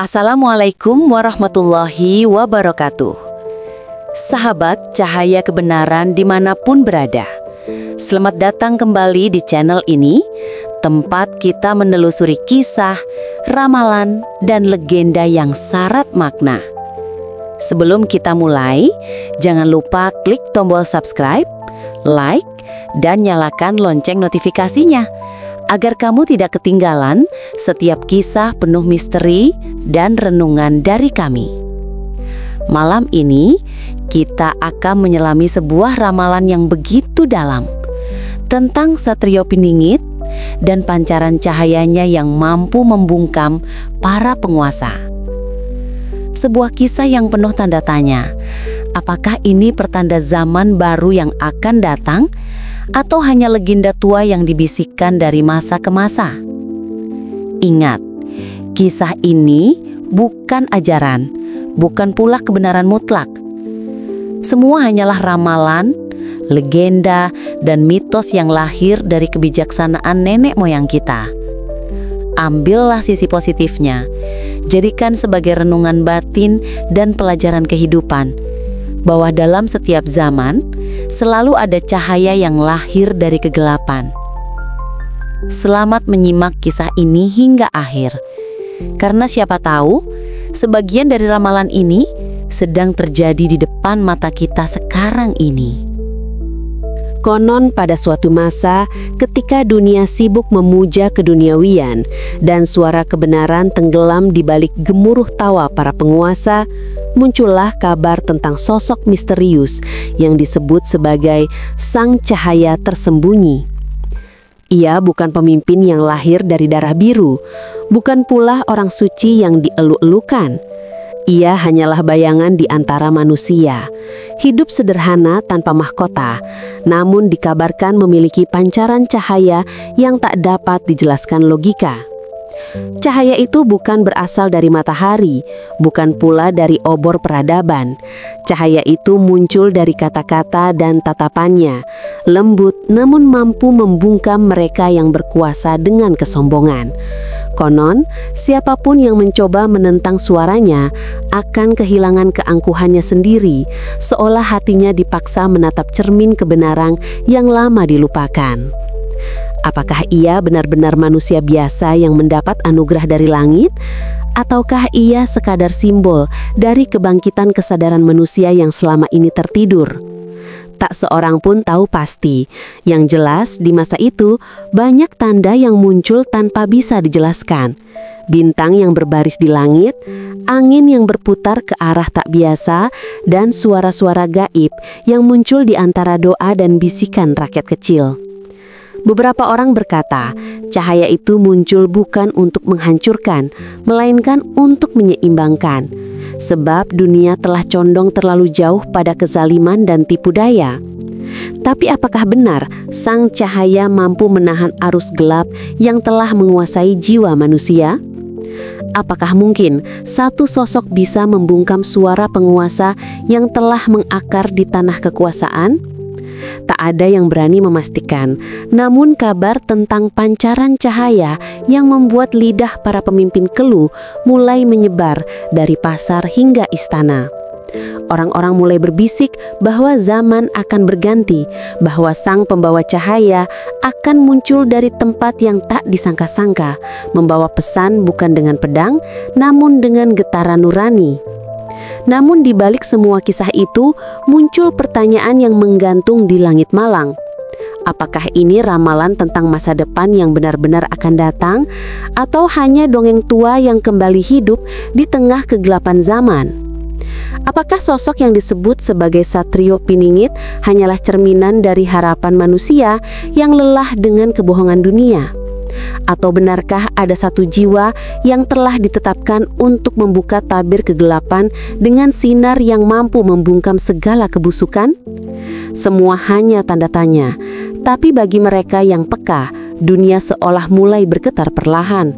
Assalamualaikum warahmatullahi wabarakatuh. Sahabat cahaya kebenaran dimanapun berada, selamat datang kembali di channel ini, tempat kita menelusuri kisah, ramalan, dan legenda yang syarat makna. Sebelum kita mulai, jangan lupa klik tombol subscribe, like, dan nyalakan lonceng notifikasinya, agar kamu tidak ketinggalan setiap kisah penuh misteri dan renungan dari kami. Malam ini, kita akan menyelami sebuah ramalan yang begitu dalam tentang Satrio Piningit dan pancaran cahayanya yang mampu membungkam para penguasa. Sebuah kisah yang penuh tanda tanya. Apakah ini pertanda zaman baru yang akan datang? Atau hanya legenda tua yang dibisikkan dari masa ke masa? Ingat, kisah ini bukan ajaran, bukan pula kebenaran mutlak. Semua hanyalah ramalan, legenda, dan mitos yang lahir dari kebijaksanaan nenek moyang kita. Ambillah sisi positifnya, jadikan sebagai renungan batin dan pelajaran kehidupan, bahwa dalam setiap zaman selalu ada cahaya yang lahir dari kegelapan. Selamat menyimak kisah ini hingga akhir, karena siapa tahu sebagian dari ramalan ini sedang terjadi di depan mata kita sekarang ini. Konon pada suatu masa, ketika dunia sibuk memuja keduniawian dan suara kebenaran tenggelam di balik gemuruh tawa para penguasa, muncullah kabar tentang sosok misterius yang disebut sebagai Sang Cahaya Tersembunyi. Ia bukan pemimpin yang lahir dari darah biru, bukan pula orang suci yang dieluk-elukan. Ia hanyalah bayangan di antara manusia, hidup sederhana tanpa mahkota, namun dikabarkan memiliki pancaran cahaya yang tak dapat dijelaskan logika. Cahaya itu bukan berasal dari matahari, bukan pula dari obor peradaban. Cahaya itu muncul dari kata-kata dan tatapannya, lembut namun mampu membungkam mereka yang berkuasa dengan kesombongan. Konon, siapapun yang mencoba menentang suaranya akan kehilangan keangkuhannya sendiri, seolah hatinya dipaksa menatap cermin kebenaran yang lama dilupakan. Apakah ia benar-benar manusia biasa yang mendapat anugerah dari langit? Ataukah ia sekadar simbol dari kebangkitan kesadaran manusia yang selama ini tertidur? Tak seorang pun tahu pasti. Yang jelas, di masa itu banyak tanda yang muncul tanpa bisa dijelaskan. Bintang yang berbaris di langit, angin yang berputar ke arah tak biasa, dan suara-suara gaib yang muncul di antara doa dan bisikan rakyat kecil. Beberapa orang berkata, cahaya itu muncul bukan untuk menghancurkan, melainkan untuk menyeimbangkan. Sebab dunia telah condong terlalu jauh pada kezaliman dan tipu daya. Tapi apakah benar Sang Cahaya mampu menahan arus gelap yang telah menguasai jiwa manusia? Apakah mungkin satu sosok bisa membungkam suara penguasa yang telah mengakar di tanah kekuasaan? Tak ada yang berani memastikan, namun kabar tentang pancaran cahaya yang membuat lidah para pemimpin keluh mulai menyebar dari pasar hingga istana. Orang-orang mulai berbisik bahwa zaman akan berganti, bahwa sang pembawa cahaya akan muncul dari tempat yang tak disangka-sangka, membawa pesan bukan dengan pedang, namun dengan getaran nurani. Namun di balik semua kisah itu, muncul pertanyaan yang menggantung di langit malang. Apakah ini ramalan tentang masa depan yang benar-benar akan datang, atau hanya dongeng tua yang kembali hidup di tengah kegelapan zaman? Apakah sosok yang disebut sebagai Satrio Piningit hanyalah cerminan dari harapan manusia yang lelah dengan kebohongan dunia? Atau benarkah ada satu jiwa yang telah ditetapkan untuk membuka tabir kegelapan dengan sinar yang mampu membungkam segala kebusukan? Semua hanya tanda tanya, tapi bagi mereka yang peka, dunia seolah mulai bergetar perlahan.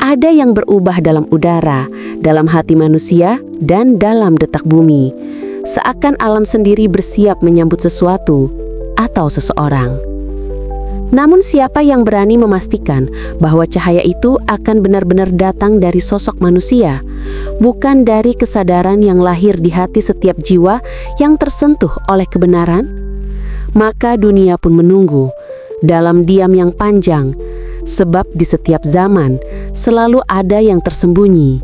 Ada yang berubah dalam udara, dalam hati manusia, dan dalam detak bumi. Seakan alam sendiri bersiap menyambut sesuatu atau seseorang. Namun siapa yang berani memastikan bahwa cahaya itu akan benar-benar datang dari sosok manusia, bukan dari kesadaran yang lahir di hati setiap jiwa yang tersentuh oleh kebenaran? Maka dunia pun menunggu dalam diam yang panjang, sebab di setiap zaman selalu ada yang tersembunyi,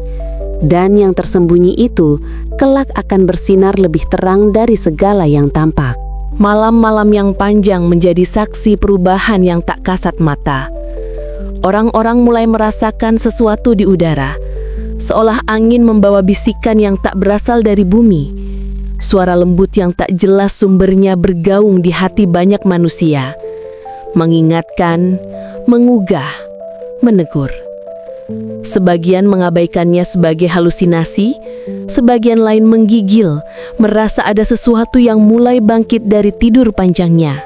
dan yang tersembunyi itu kelak akan bersinar lebih terang dari segala yang tampak. Malam-malam yang panjang menjadi saksi perubahan yang tak kasat mata. Orang-orang mulai merasakan sesuatu di udara, seolah angin membawa bisikan yang tak berasal dari bumi. Suara lembut yang tak jelas sumbernya bergaung di hati banyak manusia, mengingatkan, mengugah, menegur. Sebagian mengabaikannya sebagai halusinasi, sebagian lain menggigil, merasa ada sesuatu yang mulai bangkit dari tidur panjangnya.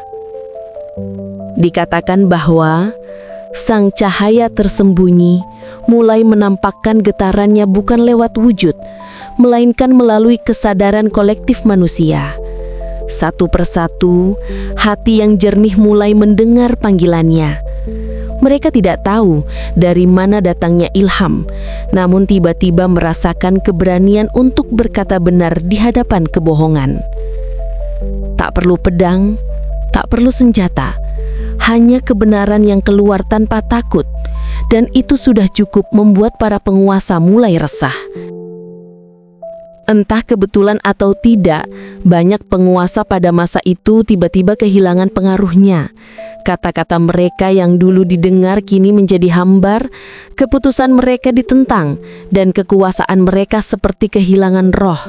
Dikatakan bahwa sang cahaya tersembunyi mulai menampakkan getarannya bukan lewat wujud, melainkan melalui kesadaran kolektif manusia. Satu persatu, hati yang jernih mulai mendengar panggilannya. Mereka tidak tahu dari mana datangnya ilham, namun tiba-tiba merasakan keberanian untuk berkata benar di hadapan kebohongan. Tak perlu pedang, tak perlu senjata, hanya kebenaran yang keluar tanpa takut, dan itu sudah cukup membuat para penguasa mulai resah. Entah kebetulan atau tidak, banyak penguasa pada masa itu tiba-tiba kehilangan pengaruhnya. Kata-kata mereka yang dulu didengar kini menjadi hambar, keputusan mereka ditentang, dan kekuasaan mereka seperti kehilangan roh.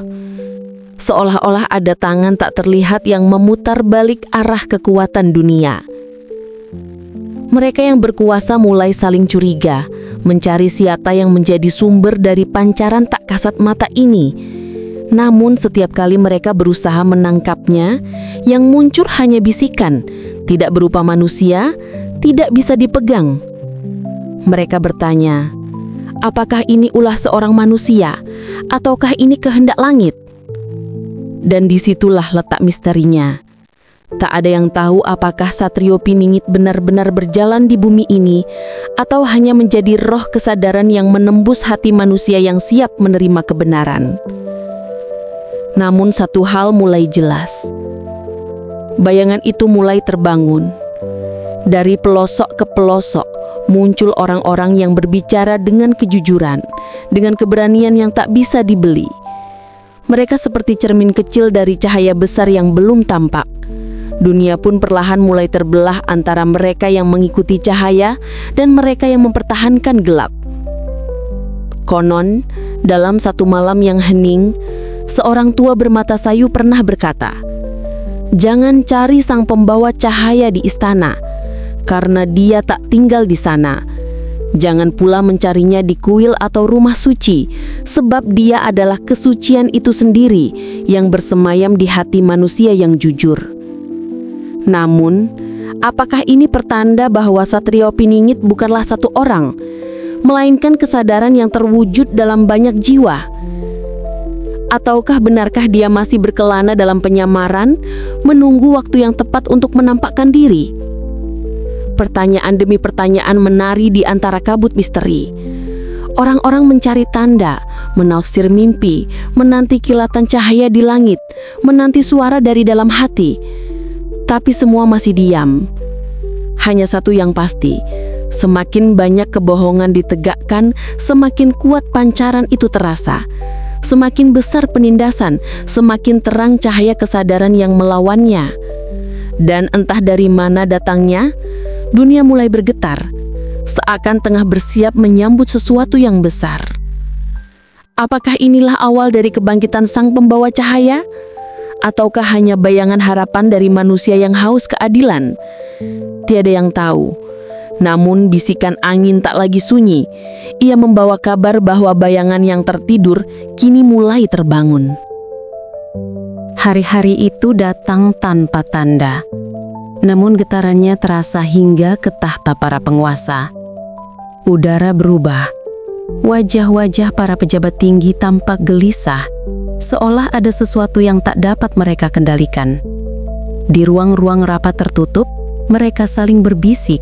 Seolah-olah ada tangan tak terlihat yang memutar balik arah kekuatan dunia. Mereka yang berkuasa mulai saling curiga, mencari siapa yang menjadi sumber dari pancaran tak kasat mata ini. Namun setiap kali mereka berusaha menangkapnya, yang muncul hanya bisikan, tidak berupa manusia, tidak bisa dipegang. Mereka bertanya, apakah ini ulah seorang manusia, ataukah ini kehendak langit? Dan disitulah letak misterinya. Tak ada yang tahu apakah Satrio Piningit benar-benar berjalan di bumi ini, atau hanya menjadi roh kesadaran yang menembus hati manusia yang siap menerima kebenaran. Namun satu hal mulai jelas. Bayangan itu mulai terbangun. Dari pelosok ke pelosok muncul orang-orang yang berbicara dengan kejujuran, dengan keberanian yang tak bisa dibeli. Mereka seperti cermin kecil dari cahaya besar yang belum tampak. Dunia pun perlahan mulai terbelah antara mereka yang mengikuti cahaya dan mereka yang mempertahankan gelap. Konon, dalam satu malam yang hening, seorang tua bermata sayu pernah berkata, "Jangan cari sang pembawa cahaya di istana, karena dia tak tinggal di sana. Jangan pula mencarinya di kuil atau rumah suci, sebab dia adalah kesucian itu sendiri yang bersemayam di hati manusia yang jujur." Namun, apakah ini pertanda bahwa Satrio Piningit bukanlah satu orang, melainkan kesadaran yang terwujud dalam banyak jiwa? Ataukah benarkah dia masih berkelana dalam penyamaran, menunggu waktu yang tepat untuk menampakkan diri? Pertanyaan demi pertanyaan menari di antara kabut misteri. Orang-orang mencari tanda, menafsir mimpi, menanti kilatan cahaya di langit, menanti suara dari dalam hati. Tapi semua masih diam. Hanya satu yang pasti, semakin banyak kebohongan ditegakkan, semakin kuat pancaran itu terasa. Semakin besar penindasan, semakin terang cahaya kesadaran yang melawannya. Dan entah dari mana datangnya, dunia mulai bergetar, seakan tengah bersiap menyambut sesuatu yang besar. Apakah inilah awal dari kebangkitan sang pembawa cahaya? Ataukah hanya bayangan harapan dari manusia yang haus keadilan? Tiada yang tahu. Namun bisikan angin tak lagi sunyi. Ia membawa kabar bahwa bayangan yang tertidur kini mulai terbangun. Hari-hari itu datang tanpa tanda. Namun getarannya terasa hingga ke tahta para penguasa. Udara berubah. Wajah-wajah para pejabat tinggi tampak gelisah, seolah ada sesuatu yang tak dapat mereka kendalikan. Di ruang-ruang rapat tertutup, Mereka saling berbisik,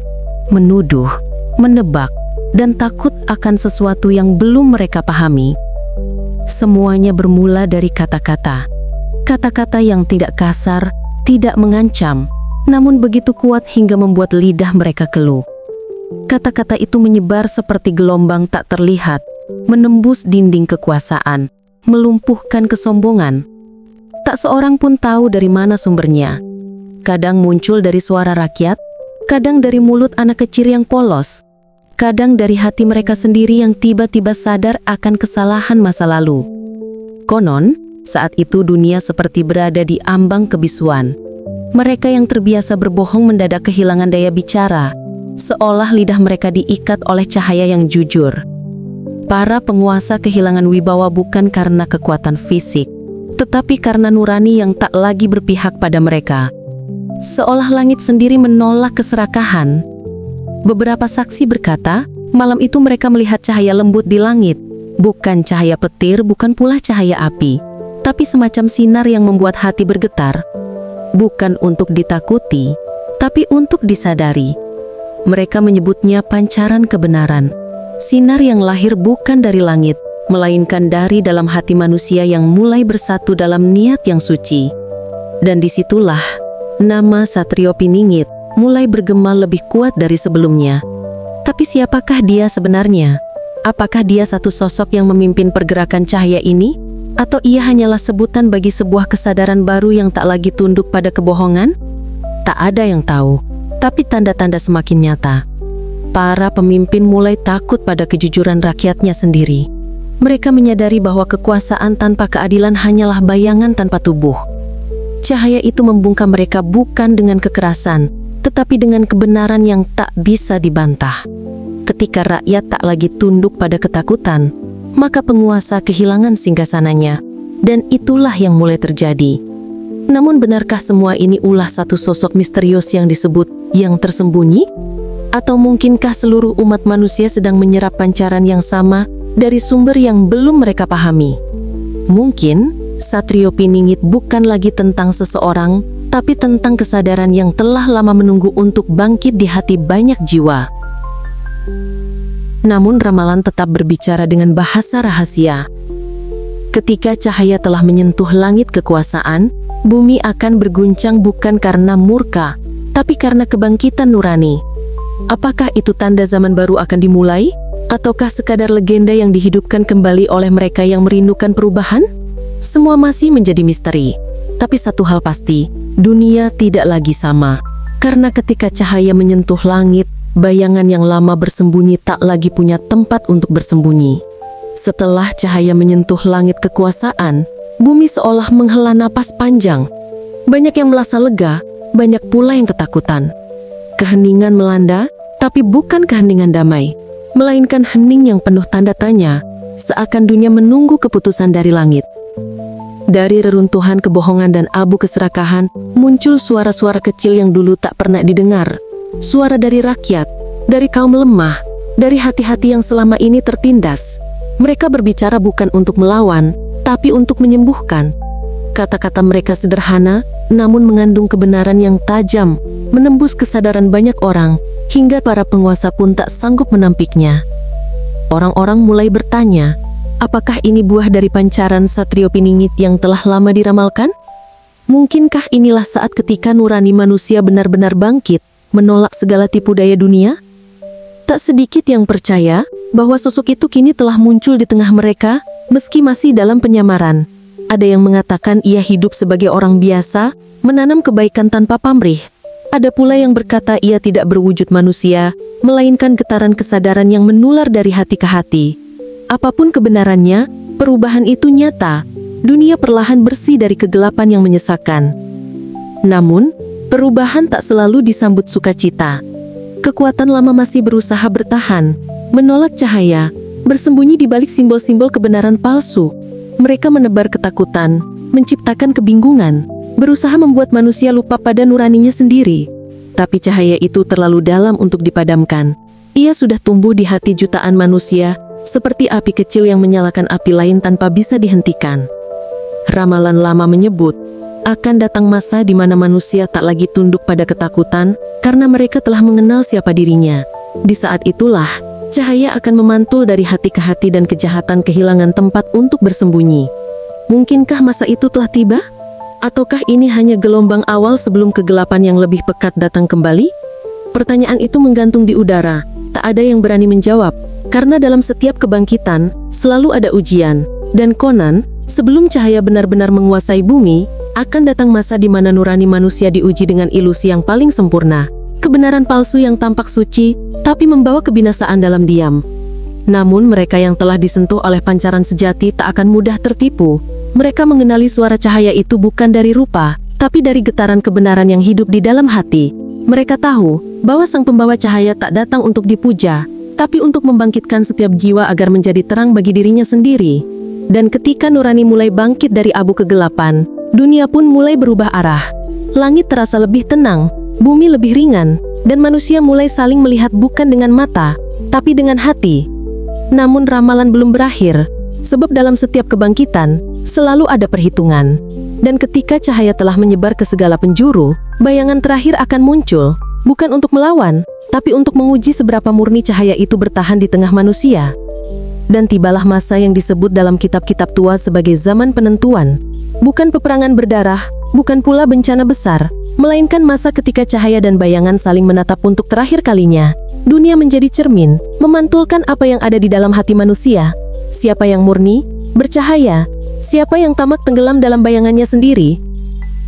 menuduh, menebak, dan takut akan sesuatu yang belum mereka pahami. Semuanya bermula dari kata-kata. Kata-kata yang tidak kasar, tidak mengancam, namun begitu kuat hingga membuat lidah mereka keluh. Kata-kata itu menyebar seperti gelombang tak terlihat, menembus dinding kekuasaan, melumpuhkan kesombongan. Tak seorang pun tahu dari mana sumbernya. Kadang muncul dari suara rakyat, kadang dari mulut anak kecil yang polos, kadang dari hati mereka sendiri yang tiba-tiba sadar akan kesalahan masa lalu. Konon, saat itu dunia seperti berada di ambang kebisuan. Mereka yang terbiasa berbohong mendadak kehilangan daya bicara, seolah lidah mereka diikat oleh cahaya yang jujur. Para penguasa kehilangan wibawa bukan karena kekuatan fisik, tetapi karena nurani yang tak lagi berpihak pada mereka. Seolah langit sendiri menolak keserakahan. Beberapa saksi berkata, malam itu mereka melihat cahaya lembut di langit, bukan cahaya petir, bukan pula cahaya api, tapi semacam sinar yang membuat hati bergetar, bukan untuk ditakuti, tapi untuk disadari. Mereka menyebutnya pancaran kebenaran, sinar yang lahir bukan dari langit, melainkan dari dalam hati manusia yang mulai bersatu dalam niat yang suci. Dan disitulah nama Satrio Piningit mulai bergema lebih kuat dari sebelumnya. Tapi siapakah dia sebenarnya? Apakah dia satu sosok yang memimpin pergerakan cahaya ini? Atau ia hanyalah sebutan bagi sebuah kesadaran baru yang tak lagi tunduk pada kebohongan? Tak ada yang tahu, tapi tanda-tanda semakin nyata. Para pemimpin mulai takut pada kejujuran rakyatnya sendiri. Mereka menyadari bahwa kekuasaan tanpa keadilan hanyalah bayangan tanpa tubuh. Cahaya itu membungkam mereka bukan dengan kekerasan, tetapi dengan kebenaran yang tak bisa dibantah. Ketika rakyat tak lagi tunduk pada ketakutan, maka penguasa kehilangan singgasananya, dan itulah yang mulai terjadi. Namun benarkah semua ini ulah satu sosok misterius yang disebut yang tersembunyi? Atau mungkinkah seluruh umat manusia sedang menyerap pancaran yang sama dari sumber yang belum mereka pahami? Mungkin Satrio Piningit bukan lagi tentang seseorang, tapi tentang kesadaran yang telah lama menunggu untuk bangkit di hati banyak jiwa. Namun ramalan tetap berbicara dengan bahasa rahasia. Ketika cahaya telah menyentuh langit kekuasaan, bumi akan berguncang bukan karena murka, tapi karena kebangkitan nurani. Apakah itu tanda zaman baru akan dimulai? Ataukah sekadar legenda yang dihidupkan kembali oleh mereka yang merindukan perubahan? Semua masih menjadi misteri. Tapi satu hal pasti, dunia tidak lagi sama. Karena ketika cahaya menyentuh langit, bayangan yang lama bersembunyi tak lagi punya tempat untuk bersembunyi. Setelah cahaya menyentuh langit kekuasaan, bumi seolah menghela napas panjang. Banyak yang merasa lega, banyak pula yang ketakutan. Keheningan melanda, tapi bukan keheningan damai, melainkan hening yang penuh tanda tanya, seakan dunia menunggu keputusan dari langit. Dari reruntuhan kebohongan dan abu keserakahan, muncul suara-suara kecil yang dulu tak pernah didengar. Suara dari rakyat, dari kaum lemah, dari hati-hati yang selama ini tertindas. Mereka berbicara bukan untuk melawan, tapi untuk menyembuhkan. Kata-kata mereka sederhana, namun mengandung kebenaran yang tajam, menembus kesadaran banyak orang, hingga para penguasa pun tak sanggup menampiknya. Orang-orang mulai bertanya, apakah ini buah dari pancaran Satrio Piningit yang telah lama diramalkan? Mungkinkah inilah saat ketika nurani manusia benar-benar bangkit, menolak segala tipu daya dunia? Tak sedikit yang percaya bahwa sosok itu kini telah muncul di tengah mereka, meski masih dalam penyamaran. Ada yang mengatakan ia hidup sebagai orang biasa, menanam kebaikan tanpa pamrih. Ada pula yang berkata ia tidak berwujud manusia, melainkan getaran kesadaran yang menular dari hati ke hati. Apapun kebenarannya, perubahan itu nyata. Dunia perlahan bersih dari kegelapan yang menyesakan. Namun, perubahan tak selalu disambut sukacita. Kekuatan lama masih berusaha bertahan, menolak cahaya, bersembunyi di balik simbol-simbol kebenaran palsu. Mereka menebar ketakutan, menciptakan kebingungan, berusaha membuat manusia lupa pada nuraninya sendiri. Tapi cahaya itu terlalu dalam untuk dipadamkan. Ia sudah tumbuh di hati jutaan manusia, seperti api kecil yang menyalakan api lain tanpa bisa dihentikan. Ramalan lama menyebut, akan datang masa di mana manusia tak lagi tunduk pada ketakutan karena mereka telah mengenal siapa dirinya. Di saat itulah, cahaya akan memantul dari hati ke hati dan kejahatan kehilangan tempat untuk bersembunyi. Mungkinkah masa itu telah tiba? Ataukah ini hanya gelombang awal sebelum kegelapan yang lebih pekat datang kembali? Pertanyaan itu menggantung di udara, tak ada yang berani menjawab, karena dalam setiap kebangkitan, selalu ada ujian. Dan konon, sebelum cahaya benar-benar menguasai bumi, akan datang masa di mana nurani manusia diuji dengan ilusi yang paling sempurna. Kebenaran palsu yang tampak suci, tapi membawa kebinasaan dalam diam. Namun mereka yang telah disentuh oleh pancaran sejati tak akan mudah tertipu. Mereka mengenali suara cahaya itu bukan dari rupa, tapi dari getaran kebenaran yang hidup di dalam hati. Mereka tahu bahwa sang pembawa cahaya tak datang untuk dipuja, tapi untuk membangkitkan setiap jiwa agar menjadi terang bagi dirinya sendiri. Dan ketika nurani mulai bangkit dari abu kegelapan, dunia pun mulai berubah arah. Langit terasa lebih tenang, bumi lebih ringan, dan manusia mulai saling melihat bukan dengan mata, tapi dengan hati. Namun ramalan belum berakhir, sebab dalam setiap kebangkitan, selalu ada perhitungan. Dan ketika cahaya telah menyebar ke segala penjuru, bayangan terakhir akan muncul, bukan untuk melawan, tapi untuk menguji seberapa murni cahaya itu bertahan di tengah manusia. Dan tibalah masa yang disebut dalam kitab-kitab tua sebagai zaman penentuan. Bukan peperangan berdarah, bukan pula bencana besar, melainkan masa ketika cahaya dan bayangan saling menatap untuk terakhir kalinya. Dunia menjadi cermin, memantulkan apa yang ada di dalam hati manusia. Siapa yang murni, bercahaya, siapa yang tamak tenggelam dalam bayangannya sendiri.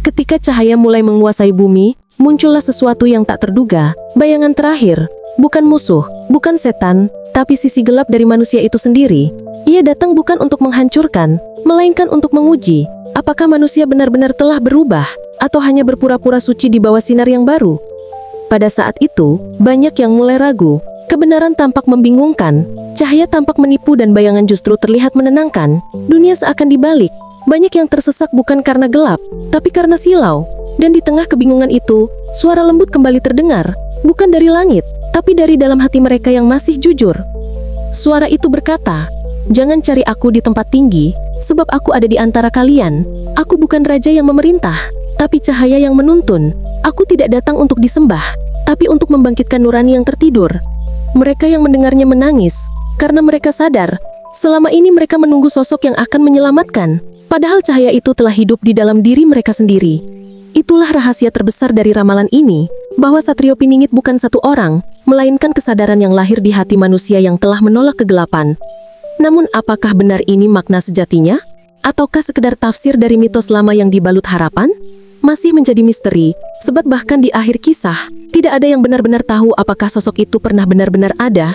Ketika cahaya mulai menguasai bumi, muncullah sesuatu yang tak terduga, bayangan terakhir. Bukan musuh, bukan setan, tapi sisi gelap dari manusia itu sendiri. Ia datang bukan untuk menghancurkan, melainkan untuk menguji, apakah manusia benar-benar telah berubah, atau hanya berpura-pura suci di bawah sinar yang baru. Pada saat itu, banyak yang mulai ragu. Kebenaran tampak membingungkan, cahaya tampak menipu dan bayangan justru terlihat menenangkan. Dunia seakan dibalik. Banyak yang tersesak bukan karena gelap, tapi karena silau. Dan di tengah kebingungan itu, suara lembut kembali terdengar, bukan dari langit, tapi dari dalam hati mereka yang masih jujur. Suara itu berkata, "Jangan cari aku di tempat tinggi, sebab aku ada di antara kalian. Aku bukan raja yang memerintah, tapi cahaya yang menuntun. Aku tidak datang untuk disembah, tapi untuk membangkitkan nurani yang tertidur." Mereka yang mendengarnya menangis, karena mereka sadar, selama ini mereka menunggu sosok yang akan menyelamatkan, padahal cahaya itu telah hidup di dalam diri mereka sendiri. Itulah rahasia terbesar dari ramalan ini, bahwa Satrio Piningit bukan satu orang, melainkan kesadaran yang lahir di hati manusia yang telah menolak kegelapan. Namun apakah benar ini makna sejatinya? Ataukah sekedar tafsir dari mitos lama yang dibalut harapan? Masih menjadi misteri, sebab bahkan di akhir kisah, tidak ada yang benar-benar tahu apakah sosok itu pernah benar-benar ada.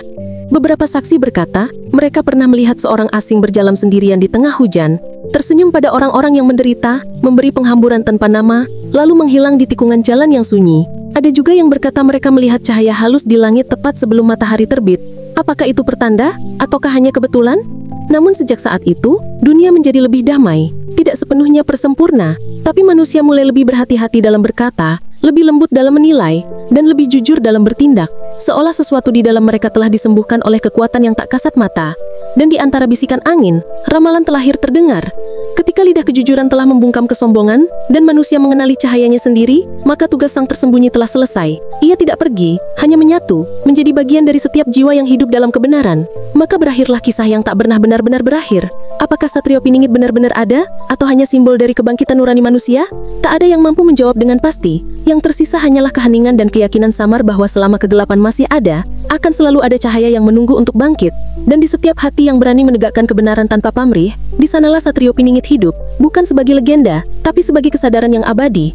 Beberapa saksi berkata, mereka pernah melihat seorang asing berjalan sendirian di tengah hujan, tersenyum pada orang-orang yang menderita, memberi penghamburan tanpa nama, lalu menghilang di tikungan jalan yang sunyi. Ada juga yang berkata mereka melihat cahaya halus di langit tepat sebelum matahari terbit. Apakah itu pertanda, ataukah hanya kebetulan? Namun sejak saat itu, dunia menjadi lebih damai. Tidak sepenuhnya persempurna, tapi manusia mulai lebih berhati-hati dalam berkata, lebih lembut dalam menilai, dan lebih jujur dalam bertindak. Seolah sesuatu di dalam mereka telah disembuhkan oleh kekuatan yang tak kasat mata. Dan di antara bisikan angin, ramalan terlahir terdengar. Ketika lidah kejujuran telah membungkam kesombongan, dan manusia mengenali cahayanya sendiri, maka tugas sang tersembunyi telah selesai. Ia tidak pergi, hanya menyatu, menjadi bagian dari setiap jiwa yang hidup dalam kebenaran. Maka berakhirlah kisah yang tak pernah benar-benar berakhir. Apakah Satrio Piningit benar-benar ada, atau hanya simbol dari kebangkitan nurani manusia? Tak ada yang mampu menjawab dengan pasti. Yang tersisa hanyalah keheningan dan keyakinan samar bahwa selama kegelapan masih ada, akan selalu ada cahaya yang menunggu untuk bangkit. Dan di setiap hati yang berani menegakkan kebenaran tanpa pamrih, di sanalah Satrio Piningit hidup, bukan sebagai legenda, tapi sebagai kesadaran yang abadi,